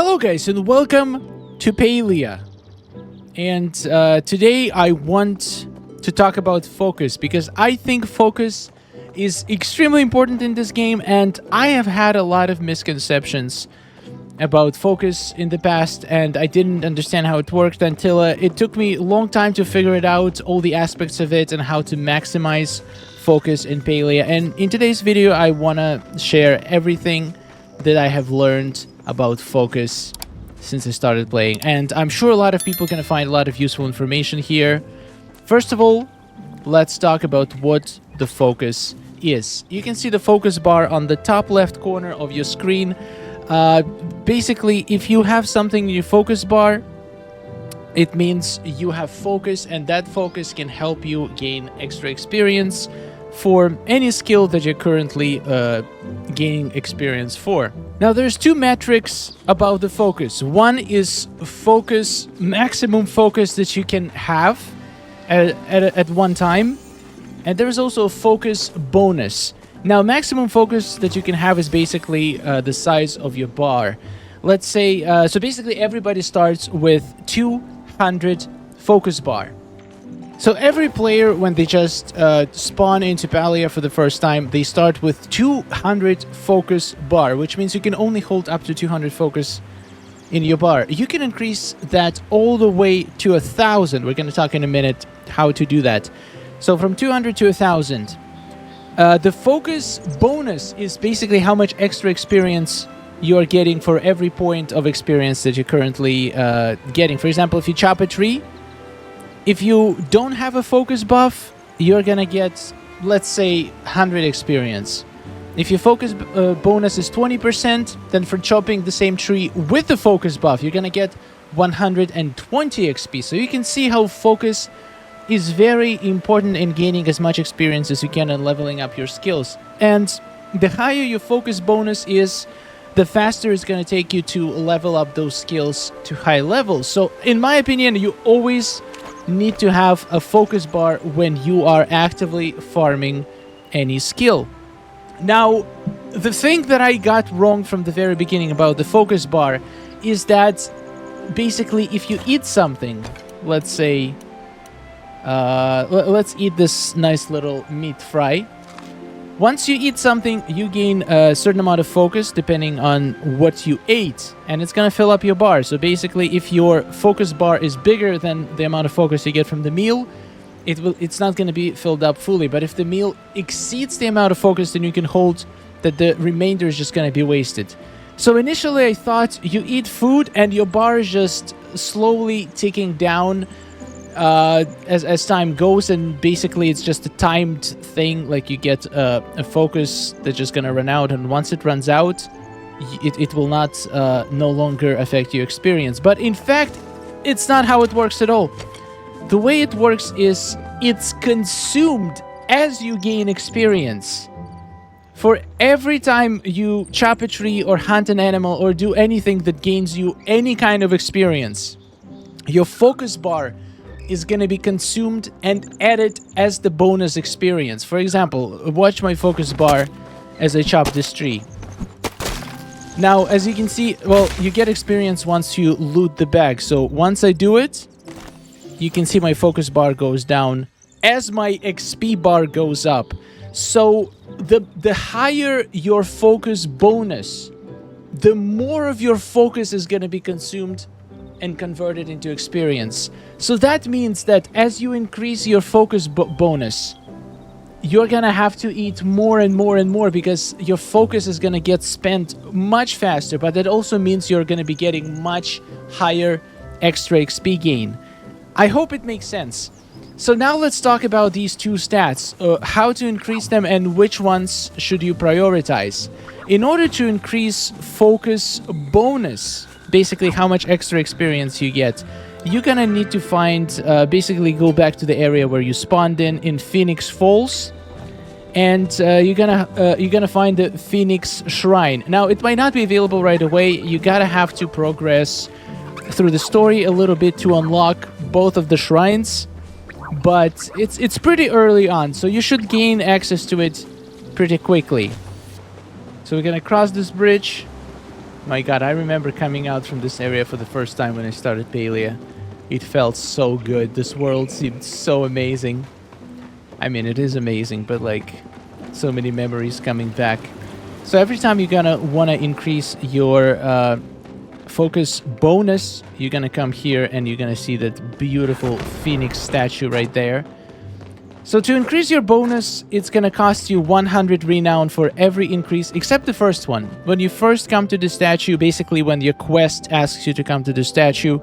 Hello guys and welcome to Palia. And today I want to talk about focus because I think focus is extremely important in this game, and I have had a lot of misconceptions about focus in the past, and I didn't understand how it worked until it took me a long time to figure it out, all the aspects of it and how to maximize focus in Palia. And in today's video I want to share everything that I have learned about focus since I started playing, and I'm sure a lot of people are going to find a lot of useful information here. First of all, let's talk about what the focus is. You can see the focus bar on the top left corner of your screen. Basically, if you have something in your focus bar, it means you have focus, and that focus can help you gain extra experience for any skill that you're currently gaining experience for. Now, there's two metrics about the focus. One is focus, maximum focus that you can have at one time, and there is also a focus bonus. Now, maximum focus that you can have is basically the size of your bar. Let's say, so basically everybody starts with 200 focus bar. So every player, when they just spawn into Palia for the first time, they start with 200 focus bar, which means you can only hold up to 200 focus in your bar. You can increase that all the way to 1,000. We're going to talk in a minute how to do that. So from 200 to 1,000. The focus bonus is basically how much extra experience you are getting for every point of experience that you're currently getting. For example, if you chop a tree, if you don't have a focus buff, you're gonna get, let's say, 100 experience. If your focus bonus is 20%, then for chopping the same tree with the focus buff, you're gonna get 120 XP. So you can see how focus is very important in gaining as much experience as you can and leveling up your skills. And the higher your focus bonus is, the faster it's going to take you to level up those skills to high levels. So in my opinion, you always need to have a focus bar when you are actively farming any skill. Now, the thing that I got wrong from the very beginning about the focus bar is that basically if you eat something, let's say, let's eat this nice little meat fry. Once you eat something, you gain a certain amount of focus depending on what you ate, and it's going to fill up your bar. So basically, if your focus bar is bigger than the amount of focus you get from the meal, it's not going to be filled up fully. But if the meal exceeds the amount of focus, then you can hold that the remainder is just going to be wasted. So initially, I thought you eat food and your bar is just slowly ticking down as time goes, and basically it's just a timed thing. Like you get a focus that's just gonna run out, and once it runs out, it will not no longer affect your experience. But in fact, it's not how it works at all. The way it works is it's consumed as you gain experience. For every time you chop a tree or hunt an animal or do anything that gains you any kind of experience, your focus bar is going to be consumed and added as the bonus experience. For example, watch my focus bar as I chop this tree. Now, as you can see, well, you get experience once you loot the bag. So once I do it, you can see my focus bar goes down as my XP bar goes up. So the higher your focus bonus, the more of your focus is going to be consumed and converted into experience. So that means that as you increase your focus bonus, you're gonna have to eat more and more and more because your focus is gonna get spent much faster, but that also means you're gonna be getting much higher extra XP gain. I hope it makes sense. So now let's talk about these two stats, how to increase them and which ones should you prioritize. In order to increase focus bonus, basically how much extra experience you get, you're gonna need to find, basically go back to the area where you spawned in Phoenix Falls, and you're gonna find the Phoenix Shrine. Now, it might not be available right away. You gotta have to progress through the story a little bit to unlock both of the shrines, but it's pretty early on, so you should gain access to it pretty quickly. So we're gonna cross this bridge. My god, I remember coming out from this area for the first time when I started Palia. It felt so good. This world seemed so amazing. I mean, it is amazing, but like, so many memories coming back. So every time you're gonna wanna increase your focus bonus, you're gonna come here and you're gonna see that beautiful phoenix statue right there. So to increase your bonus, it's gonna cost you 100 renown for every increase, except the first one. When you first come to the statue, basically when your quest asks you to come to the statue,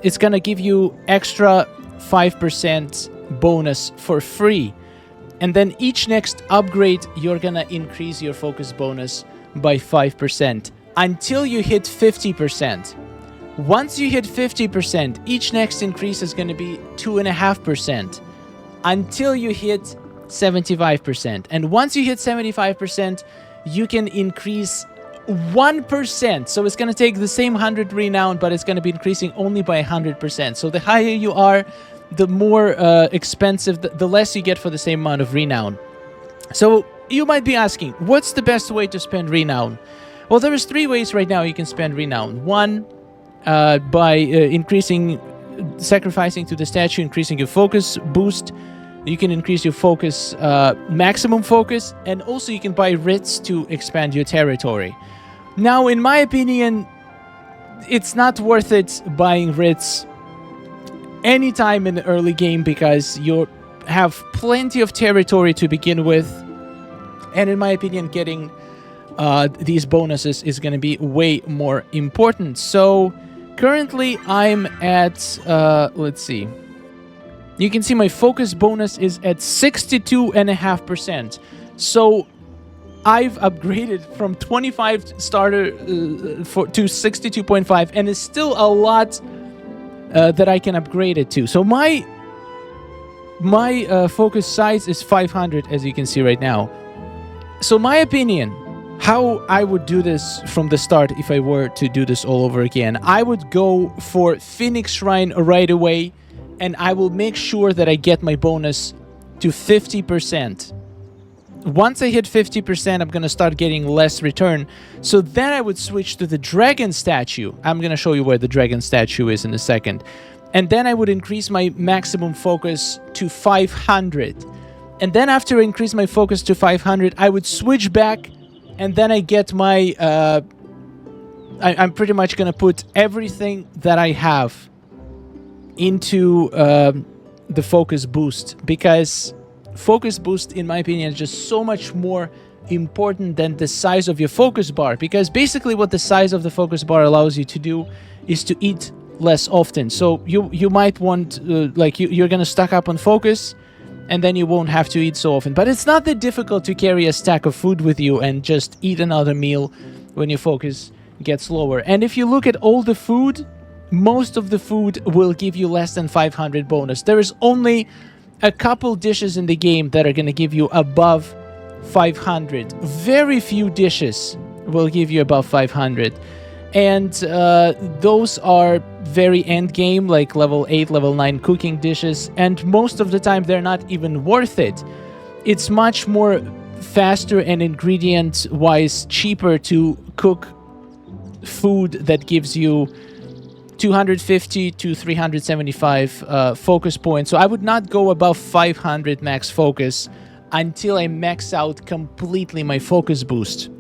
it's gonna give you extra 5% bonus for free. And then each next upgrade, you're gonna increase your focus bonus by 5% until you hit 50%. Once you hit 50%, each next increase is gonna be 2.5%. Until you hit 75%. And once you hit 75%, you can increase 1%. So it's going to take the same 100 renown, but it's going to be increasing only by 100%. So the higher you are, the more expensive, the less you get for the same amount of renown. So you might be asking, what's the best way to spend renown? Well, there is 3 ways right now you can spend renown. One, by sacrificing to the statue, increasing your focus boost. You can increase your focus, maximum focus, and also you can buy writs to expand your territory. Now, in my opinion, it's not worth it buying writs anytime in the early game because you have plenty of territory to begin with. And in my opinion, getting these bonuses is going to be way more important. So currently, I'm at, let's see. You can see my focus bonus is at 62.5%. So I've upgraded from 25 starter to 62.5, and it's still a lot that I can upgrade it to. So my focus size is 500, as you can see right now. So my opinion, how I would do this from the start if I were to do this all over again, I would go for Phoenix Shrine right away, and I will make sure that I get my bonus to 50%. Once I hit 50%, I'm going to start getting less return. So then I would switch to the dragon statue. I'm going to show you where the dragon statue is in a second. And then I would increase my maximum focus to 500. And then after I increase my focus to 500, I would switch back, and then I get my... I'm pretty much going to put everything that I have into the focus boost, because focus boost, in my opinion, is just so much more important than the size of your focus bar, because basically what the size of the focus bar allows you to do is to eat less often. So you might want, you're going to stock up on focus, and then you won't have to eat so often. But it's not that difficult to carry a stack of food with you and just eat another meal when your focus gets lower. And if you look at all the food, most of the food will give you less than 500 bonus. There is only a couple dishes in the game that are going to give you above 500. Very few dishes will give you above 500. And those are very end game, like level 8, level 9 cooking dishes. And most of the time, they're not even worth it. It's much more faster and ingredient-wise cheaper to cook food that gives you 250 to 375 focus points. So I would not go above 500 max focus until I max out completely my focus boost.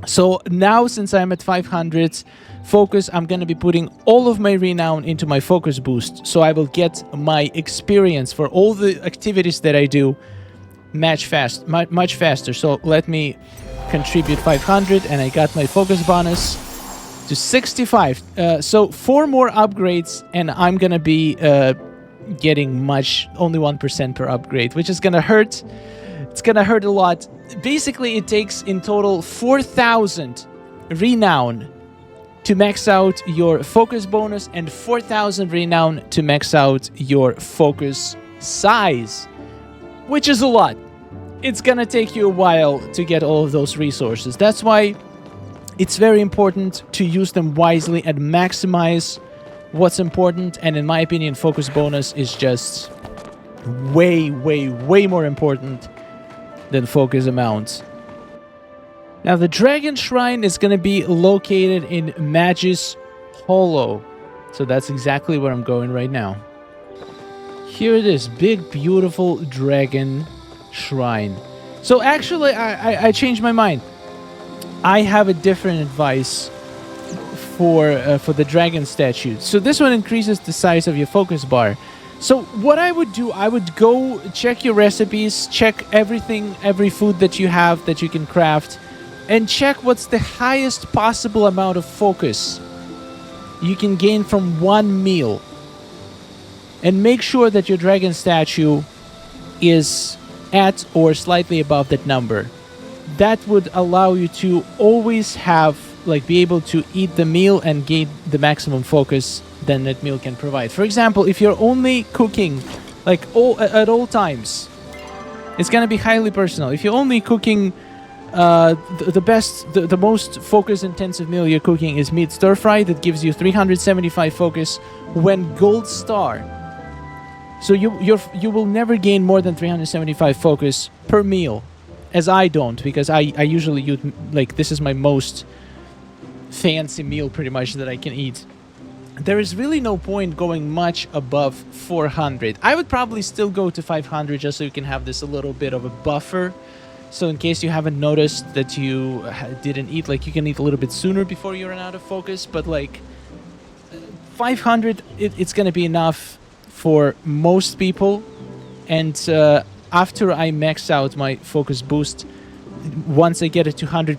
So now, since I'm at 500 focus, I'm going to be putting all of my renown into my focus boost. So I will get my experience for all the activities that I do much faster. So let me contribute 500, and I got my focus bonus to 65. So 4 more upgrades, and I'm gonna be getting only 1% per upgrade, which is gonna hurt. It's gonna hurt a lot. Basically, it takes in total 4,000 renown to max out your focus bonus, and 4,000 renown to max out your focus size, which is a lot. It's gonna take you a while to get all of those resources. That's why it's very important to use them wisely and maximize what's important. And in my opinion, focus bonus is just way more important than focus amount. Now, the Dragon Shrine is going to be located in Magus Hollow. So that's exactly where I'm going right now. Here it is. Big, beautiful Dragon Shrine. So actually, I changed my mind. I have a different advice for the dragon statue. So this one increases the size of your focus bar. So what I would do, I would go check your recipes, check everything, every food that you have that you can craft, and check what's the highest possible amount of focus you can gain from one meal. And make sure that your dragon statue is at or slightly above that number. That would allow you to always have, like, be able to eat the meal and gain the maximum focus then that meal can provide. For example, if you're only cooking, like, at all times, it's gonna be highly personal. If you're only cooking, the most focus-intensive meal you're cooking is meat stir-fry that gives you 375 focus when gold star. So you will never gain more than 375 focus per meal, as I don't, because I usually use, like, this is my most fancy meal pretty much that I can eat. There is really no point going much above 400. I would probably still go to 500 just so you can have this a little bit of a buffer. So in case you haven't noticed that you didn't eat, like, you can eat a little bit sooner before you run out of focus. But like 500, it's going to be enough for most people. And after I max out my focus boost, once I get it to 100%,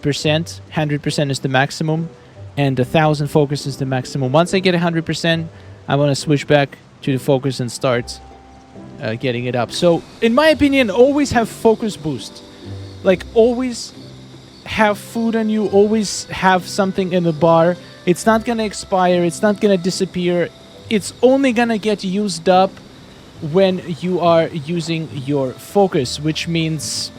100% is the maximum, and 1,000 focus is the maximum. Once I get 100%, I want to switch back to the focus and start getting it up. So, in my opinion, always have focus boost. Like, always have food on you, always have something in the bar. It's not going to expire, it's not going to disappear. It's only going to get used up when you are using your focus, which means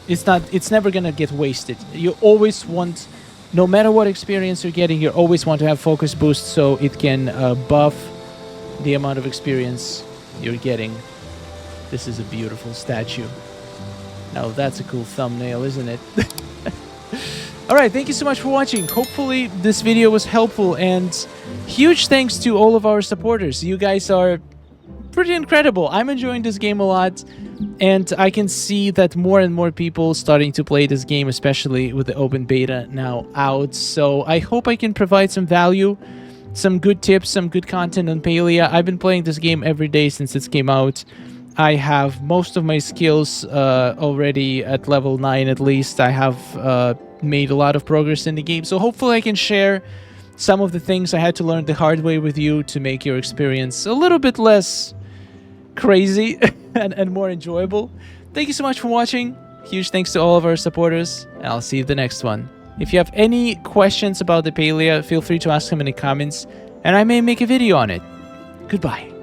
it's never going to get wasted. You always want, no matter what experience you're getting, you always want to have focus boost so it can buff the amount of experience you're getting. This is a beautiful statue. Now that's a cool thumbnail, isn't it? Alright, thank you so much for watching. Hopefully this video was helpful, and huge thanks to all of our supporters. You guys are pretty incredible. I'm enjoying this game a lot, and I can see that more and more people starting to play this game, especially with the open beta now out. So I hope I can provide some value, some good tips, some good content on Palia. I've been playing this game every day since it came out. I have most of my skills already at level 9 at least. I have made a lot of progress in the game, so hopefully I can share some of the things I had to learn the hard way with you to make your experience a little bit less crazy and more enjoyable. Thank you so much for watching. Huge thanks to all of our supporters, and I'll see you in the next one. If you have any questions about the Palia, feel free to ask them in the comments, and I may make a video on it. Goodbye.